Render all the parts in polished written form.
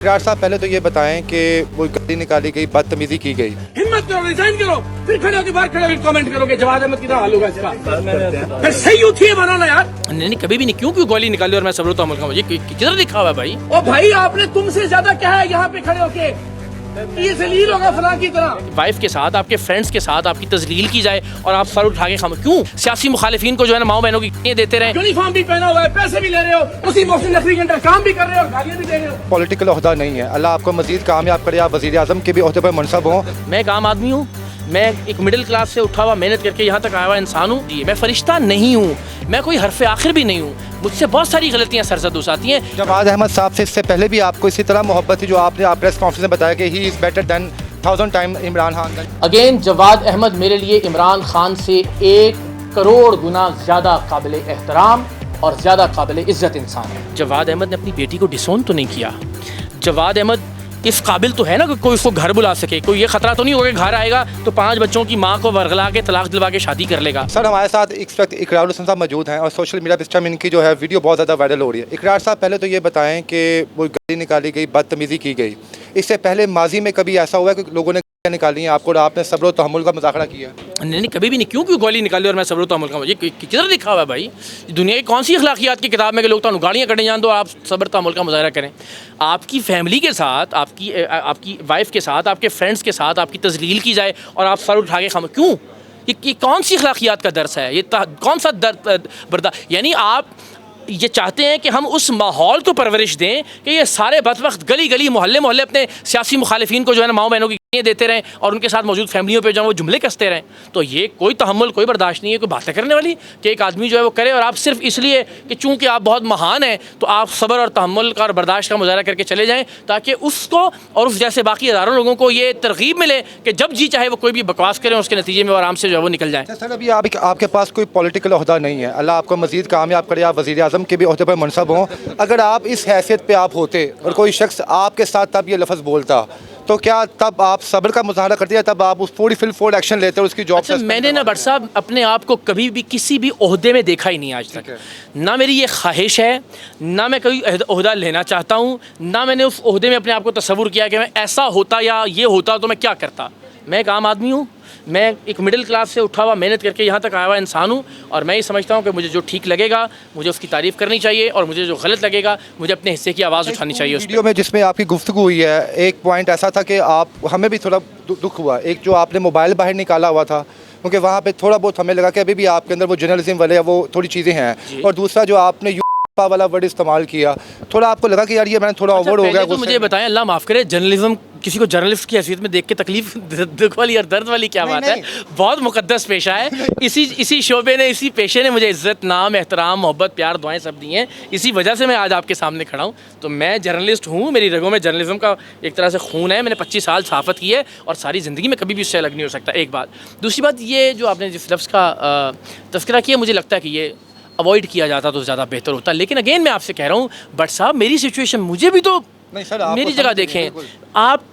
विराट साहब पहले तो ये बताएं कि वो गाली निकाली गई, बदतमीजी की गई। हिम्मत करो, रिजाइन करो, फिर खड़े होकर बाहर खड़े होकर कमेंट करोगे जवाद अहमद कितना हाल होगा इसका। फिर सही उठिए बनाना यार। नहीं कभी भी नहीं, क्यों गोली निकाली और मैं सब्र तो अमल का मुझे किधर लिखा हुआ है भाई? ओ भाई आपने तुमसे ज्यादा क्या है यहाँ पे खड़े होके, ये जलील होगा फलां की तरह। वाइफ के साथ, आपके फ्रेंड्स के साथ आपकी तजलील की जाए और आप सर उठा के क्यों सियासी मुखालिफिन को जो है ना माओ बहनों की देते रहे? यूनिफॉर्म भी पहना हुआ है, पैसे भी ले रहे हो, उसी मोहसिन नकवी के अंदर काम भी कर रहे हो, गालियां भी दे रहे हो। पॉलिटिकल ओहदा नहीं है। अल्लाह आपको मजीद कामयाब करे, आप वज़ीर आज़म के भी ओहदे पर मुनसब हों। मैं एक आम आदमी हूँ, मैं एक मिडिल क्लास से उठा हुआ मेहनत करके यहाँ तक आया हुआ इंसान हूँ। मैं फरिश्ता नहीं हूँ, मैं कोई हरफ आखिर भी नहीं हूँ, मुझसे बहुत सारी गलतियाँ सरजद आती हैं। जवाद अहमद साहब से इससे पहले भी आपको इसी तरह मोहब्बत थी जो आपने आप प्रेस कॉन्फ्रेंस में बताया कि he is better than 1000 time Imran Khan. Again Jawad Ahmed मेरे लिए इमरान खान से 1 करोड़ गुना ज़्यादा काबिल एहतराम और ज़्यादा काबिल इज़्ज़त इंसान है। जवाद अहमद ने अपनी बेटी को डिसोन तो नहीं किया। जवाद अहमद इस काबिल तो है ना कि कोई उसको घर बुला सके। कोई ये खतरा तो नहीं होगा घर आएगा तो 5 बच्चों की माँ को वरगला के तलाक दिलवा के शादी कर लेगा। सर हमारे साथ इस वक्त इकरार हुसैन साहब मौजूद हैं और सोशल मीडिया पर इस टाइम इनकी जो है वीडियो बहुत ज़्यादा वायरल हो रही है। इकरार साहब पहले तो ये बताएं कि वो गाली निकाली गई, बदतमीज़ी की गई, इससे पहले माजी में कभी ऐसा हुआ है कि लोगों ने निकाली है आपको और आपने सब्र और तहम्मुल का मुज़ाकरा किया? नहीं कभी भी नहीं, क्यों गोली निकाली और मैं सब्र तो अमल का मुझे किधर लिखा हुआ है भाई? दुनिया की कौन सी अखलाकियात की किताब में कि लोग तो गालियाँ कटने जान दो आप सब्र तो अमल का मुज़ाहरा करें? आपकी फैमिली के साथ, आपकी वाइफ के साथ, आपके फ्रेंड्स के साथ आपकी तजलील की जाए और आप सर उठा के क्यों? ये कौन सी अखलाकियात का दर्स है? ये कौन सा बर्दा, यानी आप ये चाहते हैं कि हम उस माहौल को परवरिश दें कि ये सारे बदबख्त गली गली मोहल्ले मोहल्ले अपने सियासी मुखालिफिन को जो है ना माओ बहनों की देते रहें और उनके साथ मौजूद फैमिलियों पे जो वो जुमले कसते रहें। तो ये कोई तहम्मुल, कोई बर्दाश्त नहीं है, कोई बातें करने वाली कि एक आदमी जो है वो करे और आप सिर्फ इसलिए कि चूँकि आप बहुत महान हैं तो आप सब्र और तहम्मुल का और बर्दाश्त का मुजाहरा करके चले जाएँ ताकि उसको और उस जैसे बाकी हज़ारों लोगों को ये तरगीब मिले कि जब जी चाहे वो कोई भी बकवास करें उसके नतीजे में वो आराम से जो है वो निकल जाए। सर अभी आपके पास कोई पॉलिटिकल ओहदा नहीं है। अल्लाह आपको मजीद कामयाब करे, आप वज़ीर आज़म के भी ओहदे पर मुनसब हों। अगर आप इस हैसियत पर आप होते और कोई शख्स आपके साथ तब ये लफ्ज़ बोलता तो क्या तब आप सब्र का मुजाहरा करते या तब आप उस पूरी फुल एक्शन लेते और उसकी जॉब? अच्छा, मैंने ना भट्ट साहब अपने आप को कभी भी किसी भी ओहदे में देखा ही नहीं आज तक। ना मेरी ये ख्वाहिश है, ना मैं कोई ओहदा लेना चाहता हूँ, ना मैंने उस ओहदे में अपने आप को तस्वुर किया कि मैं ऐसा होता या ये होता तो मैं क्या करता। मैं एक आम आदमी हूँ, मैं एक मिडिल क्लास से उठा हुआ मेहनत करके यहाँ तक आया हुआ इंसान हूँ और मैं ये समझता हूँ कि मुझे जो ठीक लगेगा मुझे उसकी तारीफ़ करनी चाहिए और मुझे जो गलत लगेगा मुझे अपने हिस्से की आवाज़ उठानी चाहिए। उस वीडियो में जिसमें आपकी गुफ्तगू हुई है एक पॉइंट ऐसा था कि आप, हमें भी थोड़ा दुख हुआ, एक जो आपने मोबाइल बाहर निकाला हुआ था क्योंकि वहाँ पे थोड़ा बहुत हमें लगा कि अभी भी आपके अंदर वो जर्नलिज्म वाले वो थोड़ी चीज़ें हैं, और दूसरा जो आपने वाला वर्ड इस्तेमाल किया थोड़ा आपको लगा कि यार ये मैंने थोड़ा ओवर हो गया। तो मुझे बताएं, अल्लाह माफ़ करे, जर्नलिज्म किसी को जर्नलिस्ट की हैसियत में देख के तकलीफ दुख वाली और दर्द वाली क्या बात है? बहुत मुकद्दस पेशा है। इसी शोबे ने, इसी पेशे ने मुझे इज़्ज़त, नाम, एहतराम, मोहब्बत, प्यार, दुआएं सब दी हैं। इसी वजह से मैं आज आपके सामने खड़ा हूँ। तो मैं जर्नलिस्ट हूँ, मेरी रगों में जर्नलिज्म का एक तरह से खून है। मैंने 25 साल सहाफ़त की है और सारी ज़िंदगी में कभी भी उससे अलग नहीं हो सकता। एक बात। दूसरी बात, ये जो आपने जिस लफ्ज़ का तज़किरा किया मुझे लगता है कि ये अवॉइड किया जाता तो ज़्यादा बेहतर होता। लेकिन अगेन मैं आपसे कह रहा हूँ बट साहब, मेरी सिचुएशन, मुझे भी तो मेरी जगह देखें। आप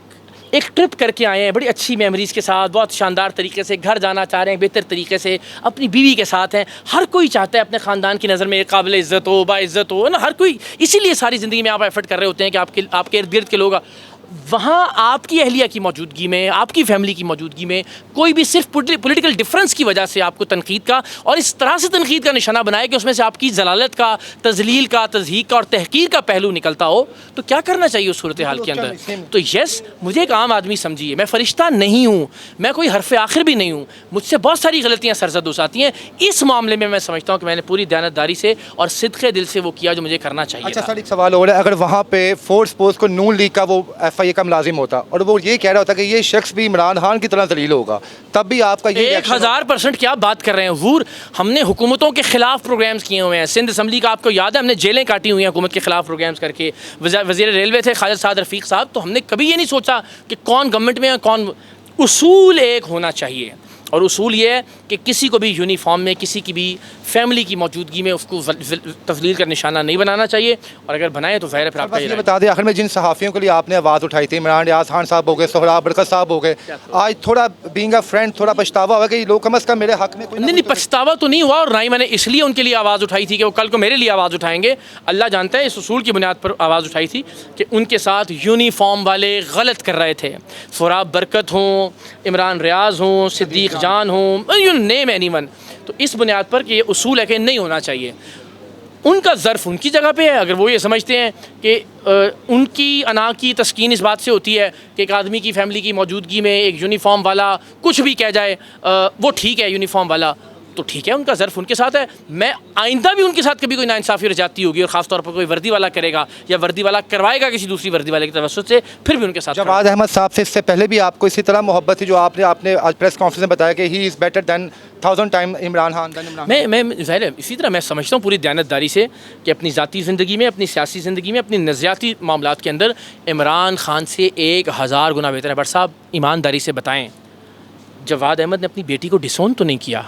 एक ट्रिप करके आए हैं बड़ी अच्छी मेमोरीज़ के साथ, बहुत शानदार तरीके से घर जाना चाह रहे हैं, बेहतर तरीके से अपनी बीवी के साथ हैं। हर कोई चाहता है अपने ख़ानदान की नज़र में काबिल इज़्ज़त हो, बाइज़्ज़त हो ना, हर कोई। इसीलिए सारी ज़िंदगी में आप एफर्ट कर रहे होते हैं कि आपके इर्द गिर्द के लोग वहाँ आपकी अहलिया की मौजूदगी में, आपकी फैमिली की मौजूदगी में कोई भी सिर्फ पॉलिटिकल डिफरेंस की वजह से आपको तनकीद का और इस तरह से तनकीद का निशाना बनाए कि उसमें से आपकी जलालत का, तजलील का, तज़हीक का और तहकीर का पहलू निकलता हो, तो क्या करना चाहिए उस सूरत हाल के अंदर? तो यस, मुझे एक आम आदमी समझिए, मैं फ़रिश्ता नहीं हूँ, मैं कोई हरफ आखिर भी नहीं हूँ, मुझसे बहुत सारी गलतियाँ सरजद आती हैं। इस मामले में मैं समझता हूँ कि मैंने पूरी दयानतदारी से और सिद्क़े दिल से वो किया जो मुझे करना चाहिए। अच्छा सर, एक सवाल हो रहा है, अगर वहाँ पे फोर्स पोस्ट को नून लीग का वो FIA का मुलाजिम होता और वो ये कह रहा होता कि ये शख्स भी इमरान खान की तरह जलील होगा, तब भी आपका ये 1000% क्या बात कर रहे हैं हुजूर? हमने हुकूमतों के खिलाफ प्रोग्राम्स किए हुए हैं। सिंध असम्बली का आपको याद है, हमने जेलें काटी हुई हैं हुकूमत के खिलाफ प्रोग्राम्स करके। वज़ीर रेलवे थे खालिद साद रफ़ीक साहब, तो हमने कभी ये नहीं सोचा कि कौन गवर्नमेंट में है कौन। उसूल एक होना चाहिए और उसूल ये है कि किसी को भी यूनिफॉर्म में, किसी की भी फैमिली की मौजूदगी में उसको तस्लील का निशाना नहीं बनाना चाहिए, और अगर बनाए तो ज़ाहिर है फिर आपका बस ये बता दें आखिर में जिन सहाफ़ियों के लिए आपने आवाज़ उठाई थी, इमरान रियाज खान साहब हो गए, सोहराब बरकत साहब हो गए, आज थोड़ा बीइंग अ फ्रेंड थोड़ा पछतावा हुआ कि लोग कम अज़ कम मेरे हक़ में कोई नहीं, पछतावा तो नहीं हुआ, और ना ही मैंने इसलिए उनके लिए आवाज़ उठाई थी कि वो कल को मेरे लिए आवाज़ उठाएंगे। अल्लाह जानता है इस उसूल की बुनियाद पर आवाज़ उठाई थी कि उनके साथ यूनिफॉर्म वाले गलत कर रहे थे, सोहराब बरकत हों, इमरान रियाज हों, सिद्दीक जान हों, यू नेम एनीवन। तो इस बुनियाद पर कि ये उसूल है कि नहीं होना चाहिए। उनका ज़र्फ़ उनकी जगह पे है। अगर वो ये समझते हैं कि उनकी अना की तस्कीन इस बात से होती है कि एक आदमी की फैमिली की मौजूदगी में एक यूनिफॉर्म वाला कुछ भी कह जाए, वो ठीक है यूनिफॉर्म वाला, तो ठीक है, उनका ज़र्फ़ उनके साथ है। मैं आइंदा भी उनके साथ कभी कोई नाइंसाफ़ी और जाती होगी, और ख़ास तौर पर कोई वर्दी वाला करेगा या वर्दी वाला करवाएगा किसी दूसरी वर्दी वाले की तवज्जुह से, फिर भी उनके साथ। जवाद अहमद साहब से इससे पहले भी आपको इसी तरह मोहब्बत थी जो आपने आज प्रेस कॉन्फ्रेंस में बताया कि he is better than 1000 time Imran Khan than Imran. मैं ज़ाहिर है इसी तरह मैं समझता हूँ पूरी दयानतदारी से कि अपनी ज़ाती ज़िंदगी में, अपनी सियासी ज़िंदगी में, अपनी नज़रियाती मामलात के अंदर इमरान खान से 1000 गुना बेहतर है। बट साहब ईमानदारी से बताएं, जवाद अहमद ने अपनी बेटी को डिसोन तो नहीं किया।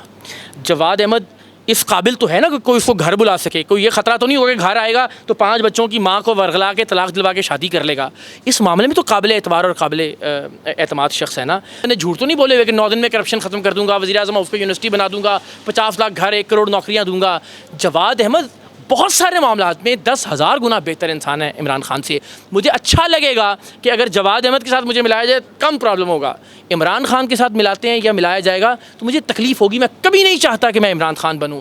जवाद अहमद इस काबिल तो है ना कि कोई उसको घर बुला सके, कोई ये ख़तरा तो नहीं होगा कि घर आएगा तो 5 बच्चों की माँ को वरगला के तलाक दिलवा के शादी कर लेगा। इस मामले में तो काबिल एतबार और काबिल एतमाद शख्स है ना। मैंने झूठ तो नहीं बोले हुए कि 9 दिन में करप्शन ख़त्म कर दूंगा, वज़ीर-ए-आज़म उसको यूनिवर्सिटी बना दूंगा, 50 लाख घर, 1 करोड़ नौकरियाँ दूंगा। जवाद अहमद बहुत सारे मामलात में 10,000 गुना बेहतर इंसान है इमरान खान से। मुझे अच्छा लगेगा कि अगर जवाद अहमद के साथ मुझे मिलाया जाए कम प्रॉब्लम होगा, इमरान खान के साथ मिलाते हैं या मिलाया जाएगा तो मुझे तकलीफ़ होगी। मैं कभी नहीं चाहता कि मैं इमरान खान बनूँ।